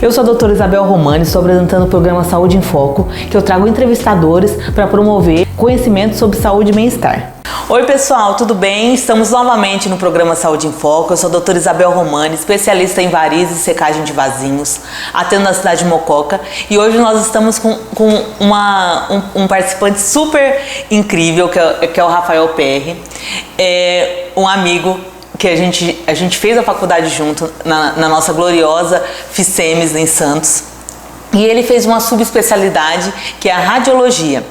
Eu sou a doutora Isabel Romani, estou apresentando o programa Saúde em Foco, que eu trago entrevistadores para promover conhecimento sobre saúde e bem-estar. Oi pessoal, tudo bem? Estamos novamente no programa Saúde em Foco. Eu sou a doutora Isabel Romani, especialista em varizes e secagem de vasinhos, atendo na cidade de Mococa, e hoje nós estamos com um participante super incrível, que é o Rafael PR, um amigo que a gente fez a faculdade junto na nossa gloriosa FICEMES em Santos, e ele fez uma subespecialidade que é a radiologia.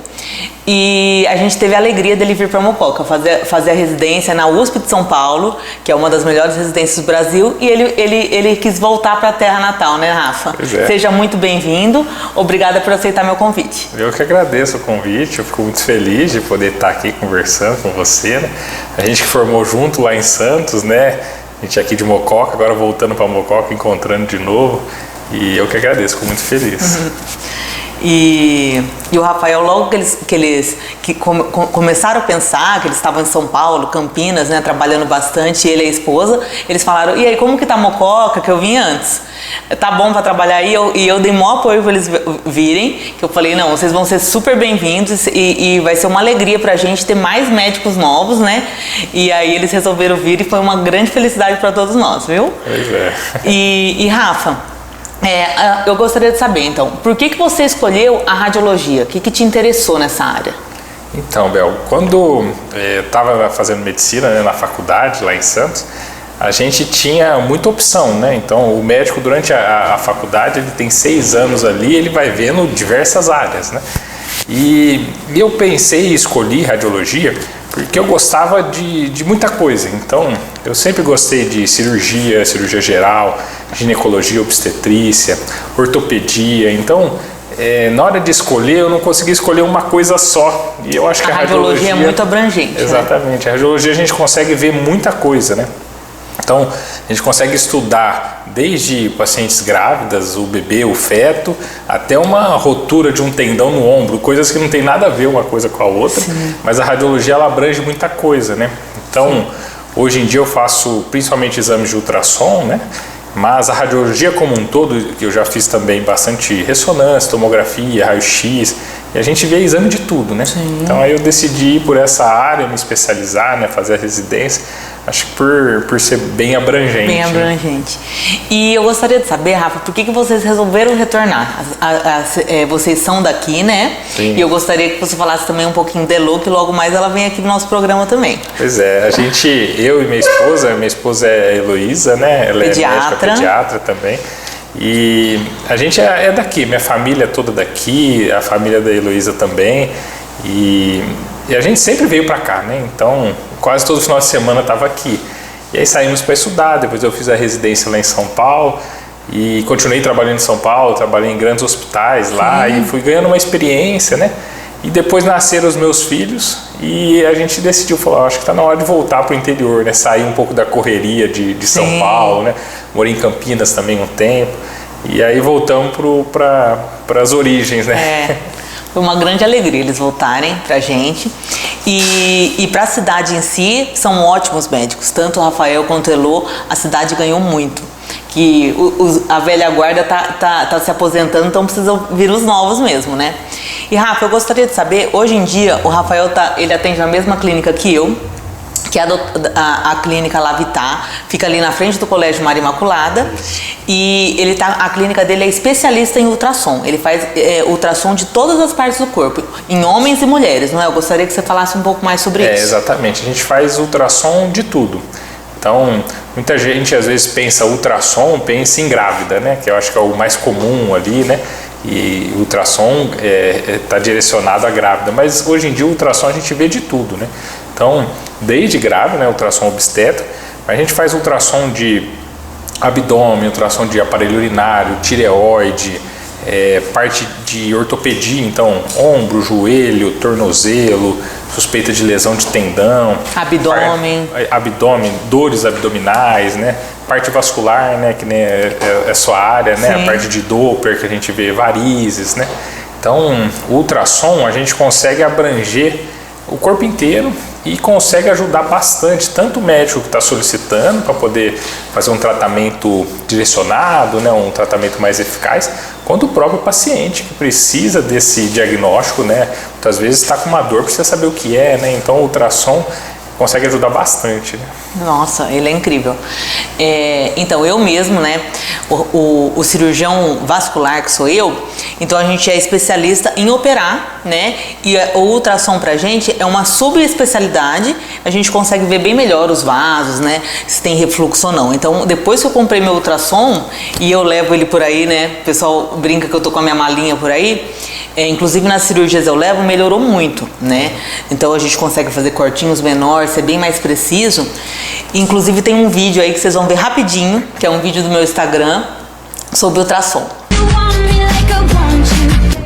E a gente teve a alegria dele vir para Mococa fazer a residência na USP de São Paulo, que é uma das melhores residências do Brasil, e ele quis voltar para a terra natal, né, Rafa? Pois é. Seja muito bem-vindo, obrigada por aceitar meu convite. Eu que agradeço o convite, eu fico muito feliz de poder estar aqui conversando com você, né? A gente que formou junto lá em Santos, né? A gente aqui de Mococa, agora voltando para Mococa, encontrando de novo, e eu que agradeço, fico muito feliz. E o Rafael, logo que eles começaram a pensar que eles estavam em São Paulo, Campinas, né, trabalhando bastante, ele e a esposa, eles falaram: e aí, como que tá Mococa, que eu vim antes? Tá bom para trabalhar aí? E eu dei maior apoio para eles virem, que eu falei: não, vocês vão ser super bem-vindos e vai ser uma alegria pra gente ter mais médicos novos, né? E aí eles resolveram vir e foi uma grande felicidade para todos nós, viu? Pois é. E Rafa, eu gostaria de saber, então, por que você escolheu a radiologia? O que te interessou nessa área? Então, Bel, quando estava fazendo medicina, né, na faculdade, lá em Santos, a gente tinha muita opção, né? Então, o médico, durante a faculdade, ele tem 6 anos ali, ele vai vendo diversas áreas, né? E eu pensei e escolhi radiologia porque eu gostava de muita coisa. Então, eu sempre gostei de cirurgia geral, ginecologia, obstetrícia, ortopedia. Então, na hora de escolher, eu não consegui escolher uma coisa só. E eu acho que a radiologia é muito abrangente. Exatamente. Né? A radiologia a gente consegue ver muita coisa, né? Então, a gente consegue estudar desde pacientes grávidas, o bebê, o feto, até uma rotura de um tendão no ombro, coisas que não tem nada a ver uma coisa com a outra. Sim. Mas a radiologia, ela abrange muita coisa, né? Então, sim, hoje em dia eu faço principalmente exames de ultrassom, né? Mas a radiologia como um todo, que eu já fiz também bastante ressonância, tomografia, raio-x, e a gente vê exame de tudo, né? Sim. Então aí eu decidi ir por essa área, me especializar, né? Fazer a residência, acho que por ser bem abrangente. Bem abrangente. Né? E eu gostaria de saber, Rafa, por que vocês resolveram retornar? Vocês são daqui, né? Sim. E eu gostaria que você falasse também um pouquinho de Elô, que logo mais ela vem aqui no nosso programa também. Pois é, eu e minha esposa é a Heloísa, né? Ela pediatra. É médica pediatra também. E a gente é daqui, minha família é toda daqui, a família da Heloísa também. E a gente sempre veio para cá, né? Então, quase todo final de semana estava aqui. E aí saímos para estudar, depois eu fiz a residência lá em São Paulo e continuei trabalhando em São Paulo, trabalhei em grandes hospitais lá. Sim. E fui ganhando uma experiência, né? E depois nasceram os meus filhos e a gente decidiu, falou, acho que está na hora de voltar para o interior, né? Sair um pouco da correria de São Paulo, né? Morei em Campinas também um tempo e aí voltamos para as origens, né? Foi uma grande alegria eles voltarem pra gente. E para a cidade em si, são ótimos médicos. Tanto o Rafael quanto o Elô, a cidade ganhou muito. Que a velha guarda tá se aposentando, então precisam vir os novos mesmo, né? E Rafa, eu gostaria de saber, hoje em dia, o Rafael ele atende na mesma clínica que eu, que é a clínica Lavitá, fica ali na frente do Colégio Maria Imaculada, e a clínica dele é especialista em ultrassom. Ele faz ultrassom de todas as partes do corpo, em homens e mulheres, não é? Eu gostaria que você falasse um pouco mais sobre isso. Exatamente, a gente faz ultrassom de tudo. Então, muita gente às vezes pensa em grávida, né? Que eu acho que é o mais comum ali, né? E o ultrassom está direcionado à grávida, mas hoje em dia o ultrassom a gente vê de tudo, né? Então, desde grávida, né, ultrassom obstétrico, a gente faz ultrassom de abdômen, ultrassom de aparelho urinário, tireoide, parte de ortopedia, então ombro, joelho, tornozelo, suspeita de lesão de tendão, abdômen, dores abdominais, né? Parte vascular, né, que nem é sua área, né? Sim. A parte de Doppler que a gente vê varizes, né? Então, o ultrassom a gente consegue abranger o corpo inteiro e consegue ajudar bastante, tanto o médico que está solicitando para poder fazer um tratamento direcionado, né, um tratamento mais eficaz, quanto o próprio paciente que precisa desse diagnóstico, né, muitas vezes está com uma dor, precisa saber o que é, né, então o ultrassom consegue ajudar bastante, né? Nossa, ele é incrível. Então, eu mesmo, né, o cirurgião vascular que sou eu, então a gente é especialista em operar, né, e o ultrassom pra gente é uma subespecialidade, a gente consegue ver bem melhor os vasos, né, se tem refluxo ou não. Então, depois que eu comprei meu ultrassom e eu levo ele por aí, né, o pessoal brinca que eu tô com a minha malinha por aí, inclusive nas cirurgias eu levo, melhorou muito, né, então a gente consegue fazer cortinhos menores, ser bem mais preciso. Inclusive tem um vídeo aí que vocês vão ver rapidinho, que é um vídeo do meu Instagram sobre ultrassom.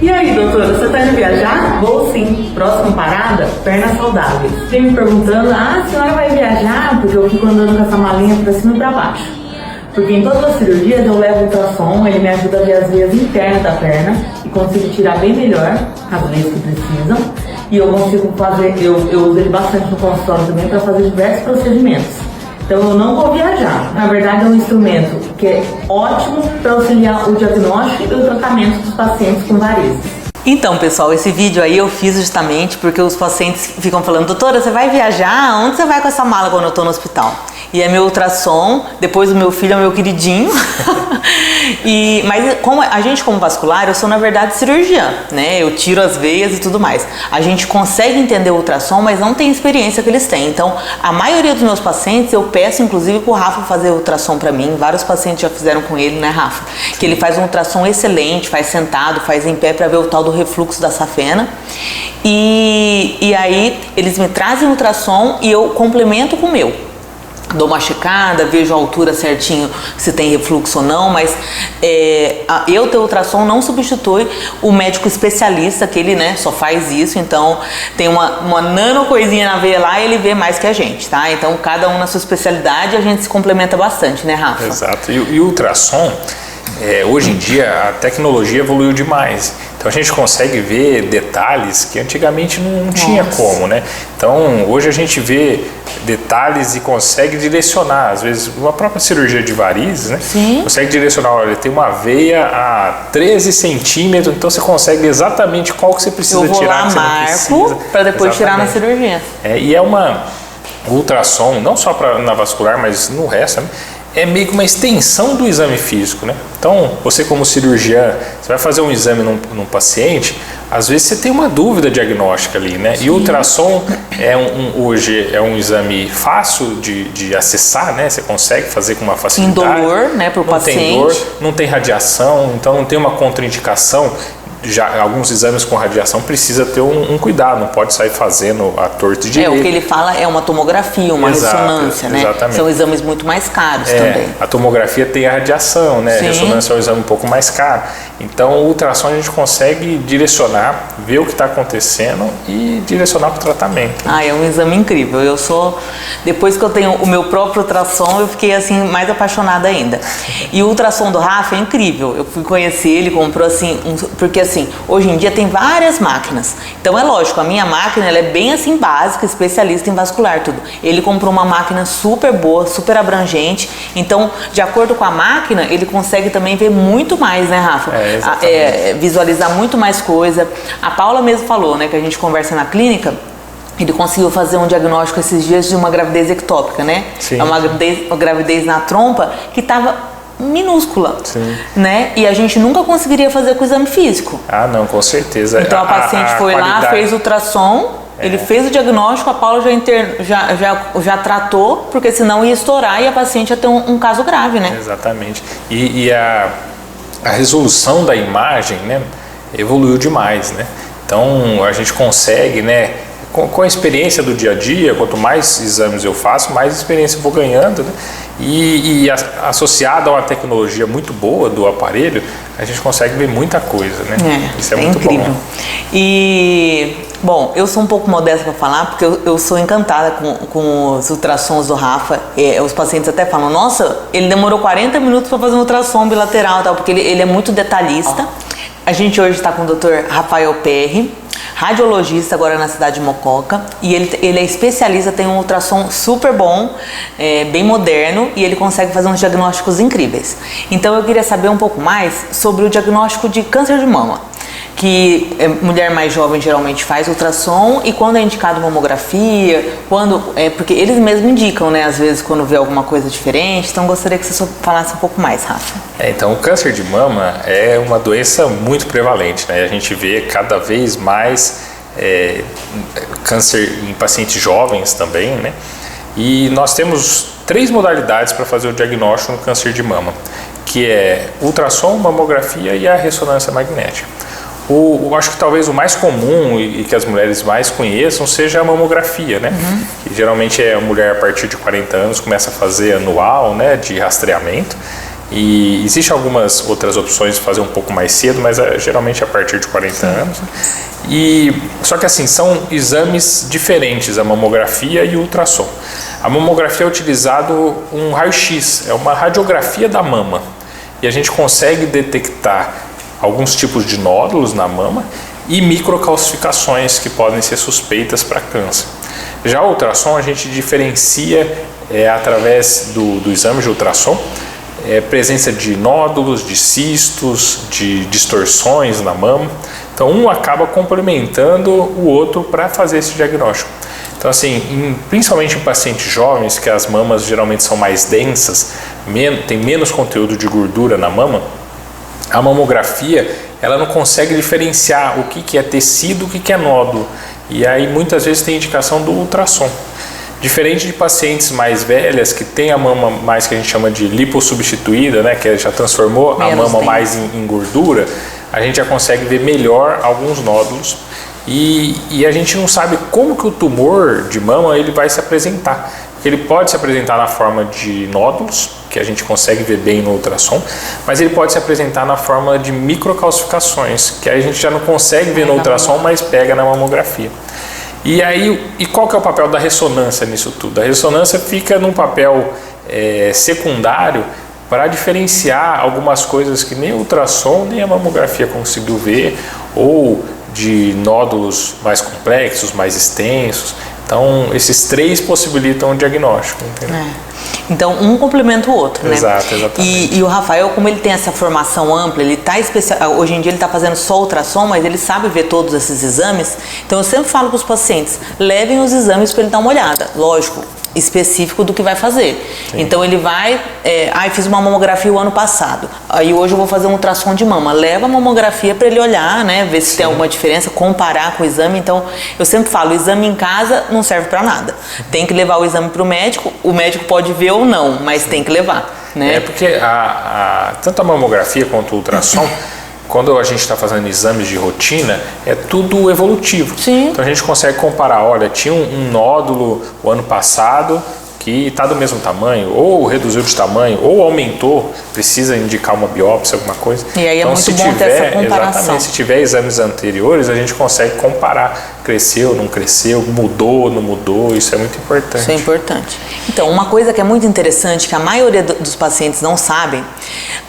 E aí, doutora, você tá indo viajar? Vou sim. Próxima parada, pernas saudáveis. Vem me perguntando, a senhora vai viajar? Porque eu fico andando com essa malinha pra cima e pra baixo. Porque em todas as cirurgias eu levo ultrassom, ele me ajuda a ver as veias internas da perna e consigo tirar bem melhor as veias que precisam. E eu consigo fazer, eu uso ele bastante no consultório também para fazer diversos procedimentos. Então eu não vou viajar. Na verdade é um instrumento que é ótimo para auxiliar o diagnóstico e o tratamento dos pacientes com varizes. Então, pessoal, esse vídeo aí eu fiz justamente porque os pacientes ficam falando: doutora, você vai viajar? Onde você vai com essa mala quando eu tô no hospital? E é meu ultrassom, depois o meu filho é o meu queridinho. Mas como a gente, como vascular, eu sou na verdade cirurgiã, né? Eu tiro as veias e tudo mais. A gente consegue entender o ultrassom, mas não tem a experiência que eles têm. Então, a maioria dos meus pacientes, eu peço inclusive pro Rafa fazer ultrassom pra mim. Vários pacientes já fizeram com ele, né, Rafa? Que ele faz um ultrassom excelente, faz sentado, faz em pé pra ver o tal do refluxo da safena. E aí eles me trazem o ultrassom e eu complemento com o meu. Dou uma checada, vejo a altura certinho se tem refluxo ou não, mas eu ter ultrassom não substitui o médico especialista, que ele, né, só faz isso. Então tem uma nano coisinha na veia lá e ele vê mais que a gente, tá? Então cada um na sua especialidade, a gente se complementa bastante, né, Rafa? Exato. E o ultrassom, hoje em dia a tecnologia evoluiu demais. Então a gente consegue ver detalhes que antigamente não tinha como, né? Então hoje a gente vê detalhes e consegue direcionar, às vezes uma própria cirurgia de varizes, né? Sim. Consegue direcionar, olha, tem uma veia a 13 centímetros, então você consegue exatamente qual que você precisa tirar, que você não precisa. Eu vou lá, marco, para depois tirar na cirurgia. E é uma ultrassom, não só na vascular, mas no resto, né? É meio que uma extensão do exame físico, né? Então, você como cirurgiã, você vai fazer um exame num paciente, às vezes você tem uma dúvida diagnóstica ali, né? Sim. E o ultrassom hoje é um exame fácil de acessar, né? Você consegue fazer com uma facilidade. Indolor, né, para o paciente. Não tem dor, não tem radiação, então não tem uma contraindicação. Já alguns exames com radiação precisa ter um cuidado, não pode sair fazendo a torta de direito. O que ele fala é uma tomografia, uma ressonância, né? Exatamente. São exames muito mais caros também. A tomografia tem a radiação, né? Sim. A ressonância é um exame um pouco mais caro. Então o ultrassom a gente consegue direcionar, ver o que está acontecendo e direcionar para o tratamento. É um exame incrível. Depois que eu tenho o meu próprio ultrassom, eu fiquei assim mais apaixonada ainda. E o ultrassom do Rafa é incrível. Eu fui conhecer ele, comprou assim, porque assim, hoje em dia tem várias máquinas. Então é lógico, a minha máquina ela é bem assim básica, especialista em vascular, tudo. Ele comprou uma máquina super boa, super abrangente. Então, de acordo com a máquina, ele consegue também ver muito mais, né, Rafa? Visualizar muito mais coisa. A Paula mesmo falou, né, que a gente conversa na clínica. Ele conseguiu fazer um diagnóstico esses dias de uma gravidez ectópica, né? Sim. É uma gravidez na trompa que estava minúscula, sim, né? E a gente nunca conseguiria fazer com o exame físico. Não, com certeza. Então a paciente foi lá, fez ultrassom, ele fez o diagnóstico, a Paula já tratou, porque senão ia estourar e a paciente ia ter um caso grave, né? Exatamente. E a resolução da imagem, né, evoluiu demais, né? Então a gente consegue, né, com a experiência do dia a dia, quanto mais exames eu faço, mais experiência eu vou ganhando, né? E associado a uma tecnologia muito boa do aparelho, a gente consegue ver muita coisa, né? Isso é muito incrível. bom. E, bom, eu sou um pouco modesta para falar, porque eu sou encantada com os ultrassons do Rafa. Os pacientes até falam, nossa, ele demorou 40 minutos para fazer um ultrassom bilateral, tal, porque ele é muito detalhista. A gente hoje está com o Dr. Rafael Perry. radiologista agora na cidade de Mococa, e ele é especialista, tem um ultrassom super bom, bem moderno, e ele consegue fazer uns diagnósticos incríveis. Então eu queria saber um pouco mais sobre o diagnóstico de câncer de mama, que mulher mais jovem geralmente faz ultrassom, e quando é indicado mamografia, porque eles mesmos indicam, né, às vezes quando vê alguma coisa diferente. Então gostaria que você falasse um pouco mais, Rafa. Então o câncer de mama é uma doença muito prevalente, né? A gente vê cada vez mais câncer em pacientes jovens também, né? E nós temos 3 modalidades para fazer o diagnóstico no câncer de mama, que é ultrassom, mamografia e a ressonância magnética. Eu acho que talvez o mais comum e que as mulheres mais conheçam seja a mamografia, né? Que geralmente a mulher a partir de 40 anos começa a fazer anual, né, de rastreamento. E existem algumas outras opções de fazer um pouco mais cedo, mas geralmente a partir de 40 anos. Só que assim, são exames diferentes, a mamografia e o ultrassom. A mamografia é utilizado um raio-x, é uma radiografia da mama. E a gente consegue detectar alguns tipos de nódulos na mama e microcalcificações que podem ser suspeitas para câncer. Já o ultrassom a gente diferencia através do exame de ultrassom, presença de nódulos, de cistos, de distorções na mama. Então um acaba complementando o outro para fazer esse diagnóstico. Então assim, principalmente em pacientes jovens, que as mamas geralmente são mais densas, tem menos conteúdo de gordura na mama, a mamografia ela não consegue diferenciar o que é tecido, o que é nódulo, e aí muitas vezes tem indicação do ultrassom. Diferente de pacientes mais velhas que tem a mama mais que a gente chama de lipossubstituída, né, que já transformou a mama mais em gordura, a gente já consegue ver melhor alguns nódulos, e a gente não sabe como que o tumor de mama ele vai se apresentar. Ele pode se apresentar na forma de nódulos, que a gente consegue ver bem no ultrassom, mas ele pode se apresentar na forma de microcalcificações, que a gente já não consegue ver no ultrassom, mas pega na mamografia. E qual que é o papel da ressonância nisso tudo? A ressonância fica num papel secundário para diferenciar algumas coisas que nem o ultrassom nem a mamografia conseguiu ver, ou de nódulos mais complexos, mais extensos. Então, esses 3 possibilitam o diagnóstico, entendeu? Então, um complementa o outro, né? Exato, exatamente. E o Rafael, como ele tem essa formação ampla, ele tá hoje em dia ele está fazendo só ultrassom, mas ele sabe ver todos esses exames. Então, eu sempre falo para os pacientes, levem os exames para ele dar uma olhada. Lógico, específico do que vai fazer. Sim. Então ele vai, fiz uma mamografia o ano passado, aí hoje eu vou fazer um ultrassom de mama, leva a mamografia para ele olhar, né, ver se tem alguma diferença, comparar com o exame. Então eu sempre falo, o exame em casa não serve para nada, tem que levar o exame para o médico pode ver ou não, mas tem que levar, né? Porque tanto a mamografia quanto o ultrassom quando a gente está fazendo exames de rotina, é tudo evolutivo. Sim. Então a gente consegue comparar, olha, tinha um nódulo o ano passado que está do mesmo tamanho, ou reduziu de tamanho, ou aumentou, precisa indicar uma biópsia, alguma coisa. E aí é muito bom ter essa comparação. Exatamente, se tiver exames anteriores, a gente consegue comparar, cresceu, não cresceu, mudou, não mudou, isso é muito importante. Isso é importante. Então, uma coisa que é muito interessante, que a maioria dos pacientes não sabem,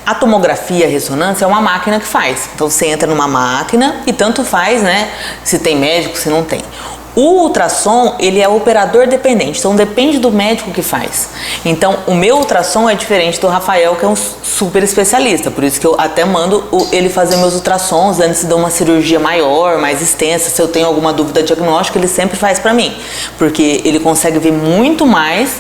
a tomografia, a ressonância é uma máquina que faz. Então, você entra numa máquina e tanto faz, né, se tem médico, se não tem. O ultrassom, ele é operador dependente, então depende do médico que faz. Então, o meu ultrassom é diferente do Rafael, que é um super especialista, por isso que eu até mando ele fazer meus ultrassons antes de dar uma cirurgia maior, mais extensa. Se eu tenho alguma dúvida diagnóstica, ele sempre faz para mim, porque ele consegue ver muito mais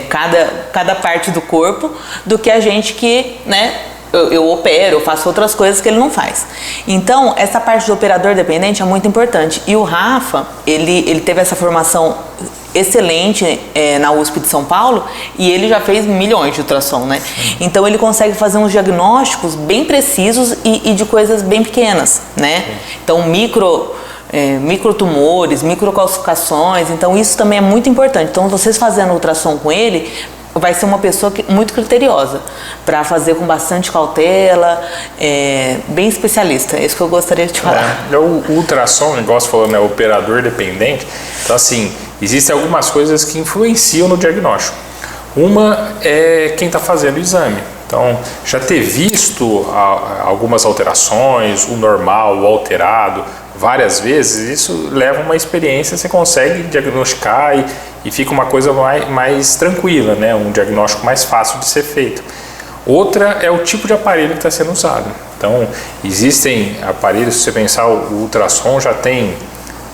cada parte do corpo do que a gente que, né, eu opero, eu faço outras coisas que ele não faz. Então, essa parte do operador dependente é muito importante. E o Rafa, ele teve essa formação excelente na USP de São Paulo, e ele já fez milhões de ultrassom, né? Então, ele consegue fazer uns diagnósticos bem precisos e de coisas bem pequenas, né? Então, microtumores, microcalcificações, então isso também é muito importante. Então, vocês fazendo ultrassom com ele, vai ser uma pessoa muito criteriosa, para fazer com bastante cautela, bem especialista. É isso que eu gostaria de te falar. O ultrassom, igual você falou, né, operador dependente. Então, assim, existem algumas coisas que influenciam no diagnóstico. Uma é quem está fazendo o exame. Então, já ter visto algumas alterações, o normal, o alterado, várias vezes, isso leva uma experiência, você consegue diagnosticar e fica uma coisa mais tranquila, né? Um diagnóstico mais fácil de ser feito. Outra é o tipo de aparelho que está sendo usado. Então, existem aparelhos, se você pensar, o ultrassom já tem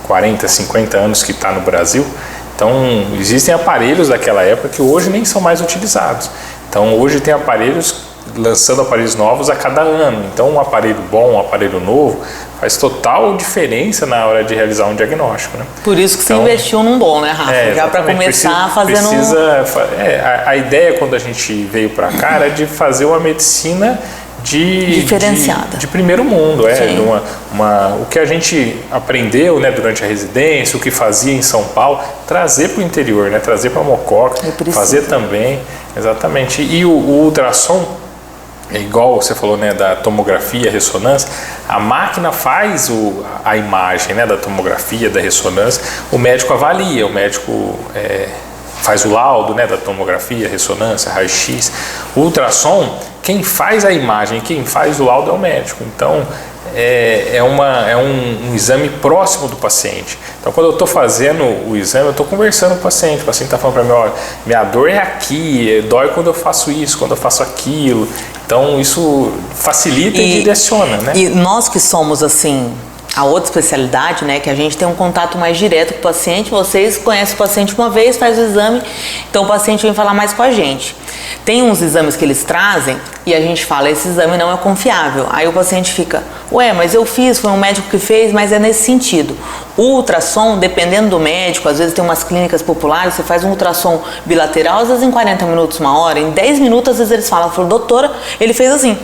40, 50 anos que está no Brasil. Então, existem aparelhos daquela época que hoje nem são mais utilizados. Então, hoje tem aparelhos, lançando aparelhos novos a cada ano. Então, um aparelho bom, um aparelho novo, faz total diferença na hora de realizar um diagnóstico, né? Por isso que você investiu num bom, né, Rafa? Já para começar fazendo... A ideia, quando a gente veio para cá, era de fazer uma medicina diferenciada, de primeiro mundo, o que a gente aprendeu, né, durante a residência, o que fazia em São Paulo, trazer para o interior, né, trazer para Mococa, fazer também, exatamente. E o ultrassom, é igual você falou, né, da tomografia, ressonância, a máquina faz a imagem, né, da tomografia, da ressonância, o médico avalia, o médico faz o laudo, né, da tomografia, ressonância, raio-x. O ultrassom, quem faz a imagem, quem faz o laudo é o médico. Então, é um exame próximo do paciente. Então, quando eu estou fazendo o exame, eu estou conversando com o paciente está falando para mim, olha, minha dor é aqui, dói quando eu faço isso, quando eu faço aquilo. Então, isso facilita e direciona, né? E nós que somos, assim, a outra especialidade, né, que a gente tem um contato mais direto com o paciente, vocês conhecem o paciente uma vez, faz o exame, então o paciente vem falar mais com a gente. Tem uns exames que eles trazem e a gente fala, esse exame não é confiável. Aí o paciente fica, ué, mas eu fiz, foi um médico que fez, mas é nesse sentido. O ultrassom, dependendo do médico, às vezes tem umas clínicas populares, você faz um ultrassom bilateral, às vezes em 40 minutos, uma hora, em 10 minutos, às vezes eles falam, doutora, ele fez assim...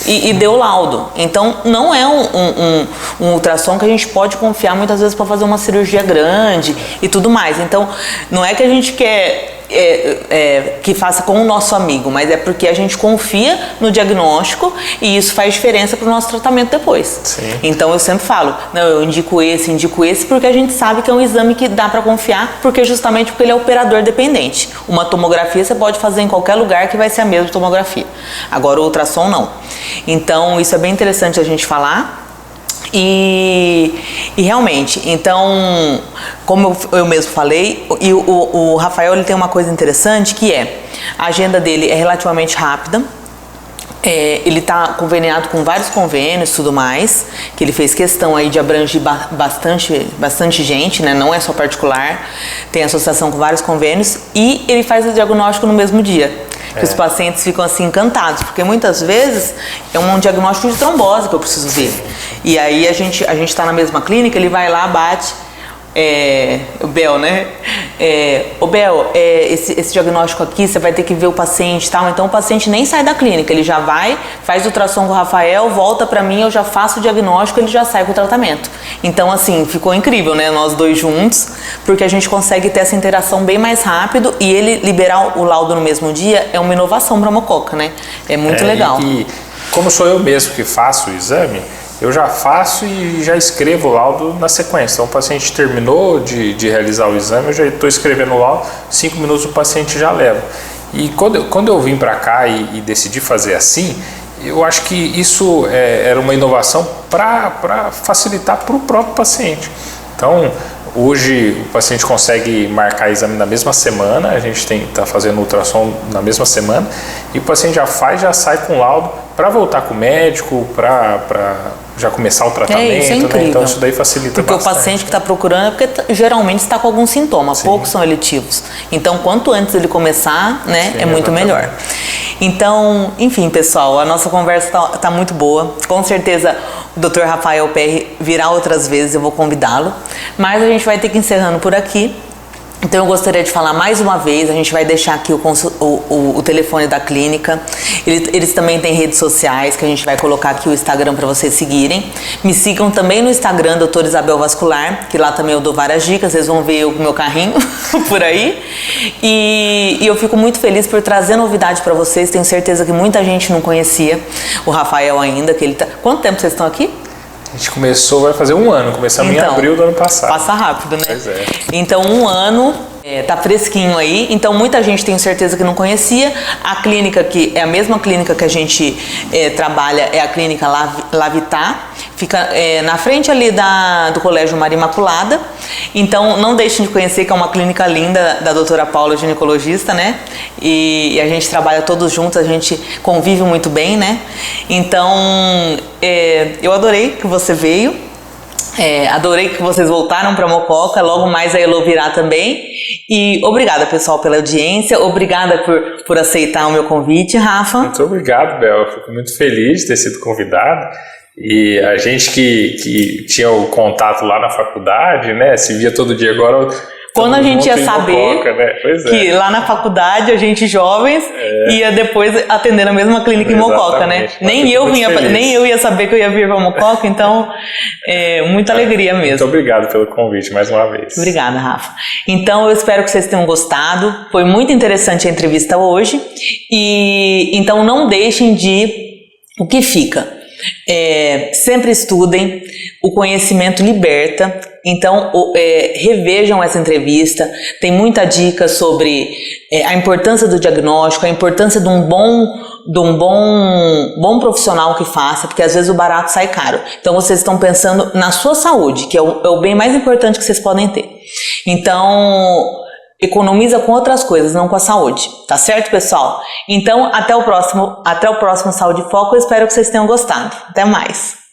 E deu laudo. Então, não é um ultrassom que a gente pode confiar muitas vezes para fazer uma cirurgia grande e tudo mais. Então, não é que a gente quer que faça com o nosso amigo, mas é porque a gente confia no diagnóstico e isso faz diferença para o nosso tratamento depois. Sim. Então, eu sempre falo, não, eu indico esse, porque a gente sabe que é um exame que dá para confiar, justamente porque ele é operador dependente. Uma tomografia você pode fazer em qualquer lugar que vai ser a mesma tomografia. Agora, o ultrassom não. Então, isso é bem interessante a gente falar. E realmente, então, como eu mesmo falei, e o Rafael ele tem uma coisa interessante que a agenda dele é relativamente rápida. Ele está conveniado com vários convênios e tudo mais, que ele fez questão aí de abranger bastante gente, né? Não é só particular, tem associação com vários convênios e ele faz o diagnóstico no mesmo dia. Que os pacientes ficam assim encantados, porque muitas vezes é um diagnóstico de trombose que eu preciso ver. E aí a gente está na mesma clínica, ele vai lá, bate, o Bel, né? O Bel, esse diagnóstico aqui, você vai ter que ver o paciente e tal. Então o paciente nem sai da clínica, ele já vai, faz o ultrassom com o Rafael, volta pra mim, eu já faço o diagnóstico, ele já sai com o tratamento. Então assim, ficou incrível, né? Nós dois juntos, porque a gente consegue ter essa interação bem mais rápido e ele liberar o laudo no mesmo dia é uma inovação pra Mococa, né? É muito legal. E como sou eu mesmo que faço o exame, eu já faço e já escrevo o laudo na sequência. Então, o paciente terminou de realizar o exame, eu já estou escrevendo o laudo, 5 minutos o paciente já leva. E quando eu vim para cá e decidi fazer assim, eu acho que isso era uma inovação para facilitar para o próprio paciente. Então, hoje o paciente consegue marcar exame na mesma semana, a gente está fazendo ultrassom na mesma semana, e o paciente já sai com laudo para voltar com o médico, para já começar o tratamento, isso é incrível. Né? Então isso daí facilita porque bastante. O paciente que está procurando é porque geralmente está com algum sintoma, poucos são eletivos. Então, quanto antes ele começar, né, é muito melhor. Então, enfim, pessoal, a nossa conversa tá muito boa. Com certeza o Dr. Rafael Perry virá outras vezes, eu vou convidá-lo. Mas a gente vai ter que ir encerrando por aqui. Então eu gostaria de falar mais uma vez, a gente vai deixar aqui o telefone da clínica. Eles também têm redes sociais, que a gente vai colocar aqui o Instagram para vocês seguirem. Me sigam também no Instagram, Dr. Isabel Vascular, que lá também eu dou várias dicas, vocês vão ver eu com o meu carrinho por aí. E eu fico muito feliz por trazer novidade para vocês, tenho certeza que muita gente não conhecia o Rafael ainda, que ele tá... Quanto tempo vocês estão aqui? A gente vai fazer 1 ano, começamos em abril do ano passado. Passa rápido, né? Pois é. Então, 1 ano Tá fresquinho aí, então muita gente tenho certeza que não conhecia. A clínica que é a mesma clínica que a gente trabalha é a clínica Lavitar, fica na frente ali do Colégio Maria Imaculada. Então não deixem de conhecer, que é uma clínica linda da doutora Paula, ginecologista, né? E a gente trabalha todos juntos, a gente convive muito bem, né? Então eu adorei que você veio. Adorei que vocês voltaram para Mococa, logo mais a Elo virá também. E obrigada, pessoal, pela audiência, obrigada por aceitar o meu convite, Rafa. Muito obrigado, Bel, eu fico muito feliz de ter sido convidado. E a gente que tinha o contato lá na faculdade, né, se via todo dia, agora... Quando a gente ia saber Mococa, né? que lá na faculdade, a gente jovens ia depois atender na mesma clínica em Mococa, né? Nem eu ia saber que eu ia vir para Mococa, então muita alegria mesmo. Muito obrigado pelo convite mais uma vez. Obrigada, Rafa. Então eu espero que vocês tenham gostado. Foi muito interessante a entrevista hoje. E então não deixem de o que fica. Sempre estudem, o conhecimento liberta. Então revejam essa entrevista, tem muita dica sobre a importância do diagnóstico, a importância de um bom profissional que faça, porque às vezes o barato sai caro. Então vocês estão pensando na sua saúde, que é o bem mais importante que vocês podem ter. Então economiza com outras coisas, não com a saúde, tá certo, pessoal? Então até o próximo Saúde em Foco, eu espero que vocês tenham gostado. Até mais!